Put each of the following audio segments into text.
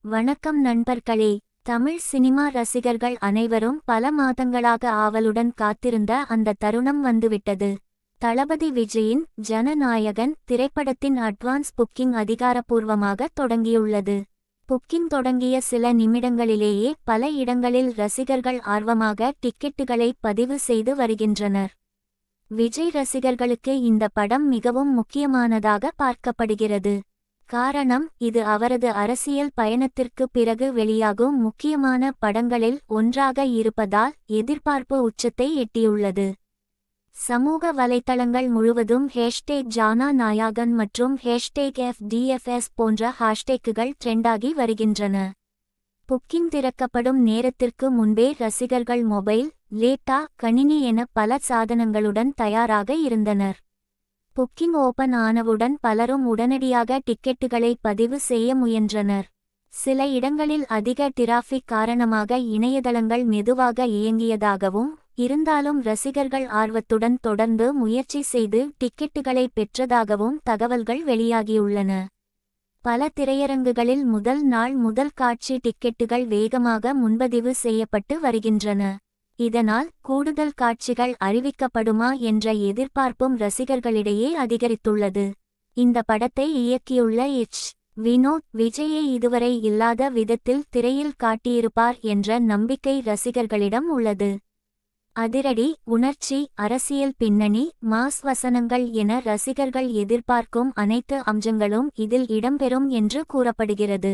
வணக்கம் நண்பர்களே. தமிழ் சினிமா ரசிகர்கள் அனைவரும் பல மாதங்களாக ஆவலுடன் காத்திருந்த அந்த தருணம் வந்துவிட்டது. தளபதி விஜயின் ஜனநாயகன் திரைப்படத்தின் அட்வான்ஸ் புக்கிங் அதிகாரப்பூர்வமாக தொடங்கியுள்ளது. புக்கிங் தொடங்கிய சில நிமிடங்களிலேயே பல இடங்களில் ரசிகர்கள் ஆர்வமாக டிக்கெட்டுகளை பதிவு செய்து வருகின்றனர். விஜய் ரசிகர்களுக்கு இந்த படம் மிகவும் முக்கியமானதாக பார்க்கப்படுகிறது. காரணம், இது அவரது அரசியல் பயணத்திற்கு பிறகு வெளியாகும் முக்கியமான படங்களில் ஒன்றாக இருப்பதால் எதிர்பார்ப்பு உச்சத்தை எட்டியுள்ளது. சமூக வலைத்தளங்கள் முழுவதும் #ஜனநாயகன் மற்றும் #FDFS போன்ற ஹேஷ்டேக்குகள் ட்ரெண்டாகி வருகின்றன. புக்கிங் திறக்கப்படும் நேரத்திற்கு முன்பே ரசிகர்கள் மொபைல், லேப்டாப், கணினி என பல சாதனங்களுடன் தயாராக இருந்தனர். புக்கிங் ஓபன் ஆனவுடன் பலரும் உடனடியாக டிக்கெட்டுகளை பதிவு செய்ய முயன்றனர். சில இடங்களில் அதிக டிராஃபிக் காரணமாக இணையதளங்கள் மெதுவாக இயங்கியதாகவும், இருந்தாலும் ரசிகர்கள் ஆர்வத்துடன் தொடர்ந்து முயற்சி செய்து டிக்கெட்டுகளை பெற்றதாகவும் தகவல்கள் வெளியாகியுள்ளன. பல திரையரங்குகளில் முதல் நாள் முதல் காட்சி டிக்கெட்டுகள் வேகமாக முன்பதிவு செய்யப்பட்டு வருகின்றன. இதனால் கூடுதல் காட்சிகள் அறிவிக்கப்படுமா என்ற எதிர்பார்ப்பும் ரசிகர்களிடையே அதிகரித்துள்ளது. இந்த படத்தை இயக்கியுள்ள வினோத் விஜயை இதுவரை இல்லாத விதத்தில் திரையில் காட்டியிருப்பார் என்ற நம்பிக்கை ரசிகர்களிடம் உள்ளது. அதிரடி, உணர்ச்சி, அரசியல் பின்னணி, மாஸ் வசனங்கள் என ரசிகர்கள் எதிர்பார்க்கும் அனைத்து அம்சங்களும் இதில் இடம்பெறும் என்று கூறப்படுகிறது.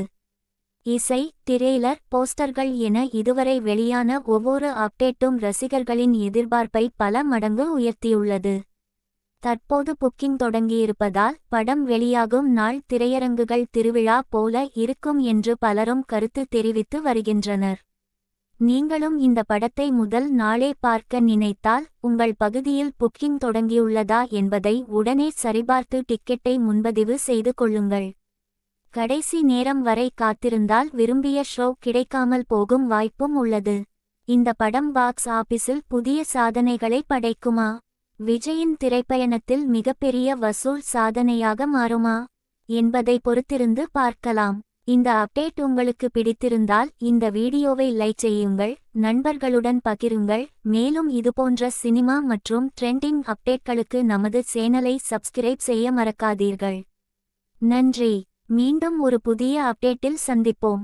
இசை, திரைலர், போஸ்டர்கள் என இதுவரை வெளியான ஒவ்வொரு அப்டேட்டும் ரசிகர்களின் எதிர்பார்ப்பை பல மடங்கு உயர்த்தியுள்ளது. தற்போது புக்கிங் தொடங்கியிருப்பதால் படம் வெளியாகும் நாள் திரையரங்குகள் திருவிழா போல இருக்கும் என்று பலரும் கருத்து தெரிவித்து வருகின்றனர். நீங்களும் இந்த படத்தை முதல் நாளே பார்க்க நினைத்தால் உங்கள் பகுதியில் புக்கிங் தொடங்கியுள்ளதா என்பதை உடனே சரிபார்த்து டிக்கெட்டை முன்பதிவு செய்து கொள்ளுங்கள். கடைசி நேரம் வரை காத்திருந்தால் விரும்பிய ஷோ கிடைக்காமல் போகும் வாய்ப்பும் உள்ளது. இந்த படம் பாக்ஸ் ஆபீஸில் புதிய சாதனைகளை படைக்குமா? விஜயின் திரைப்பயணத்தில் மிகப்பெரிய வசூல் சாதனையாக மாறுமா என்பதை பொறுத்திருந்து பார்க்கலாம். இந்த அப்டேட் உங்களுக்கு பிடித்திருந்தால் இந்த வீடியோவை லைக் செய்யுங்கள், நண்பர்களுடன் பகிருங்கள். மேலும் இதுபோன்ற சினிமா மற்றும் ட்ரெண்டிங் அப்டேட்களுக்கு நமது சேனலை சப்ஸ்கிரைப் செய்ய மறக்காதீர்கள். நன்றி. மீண்டும் ஒரு புதிய அப்டேட்டில் சந்திப்போம்.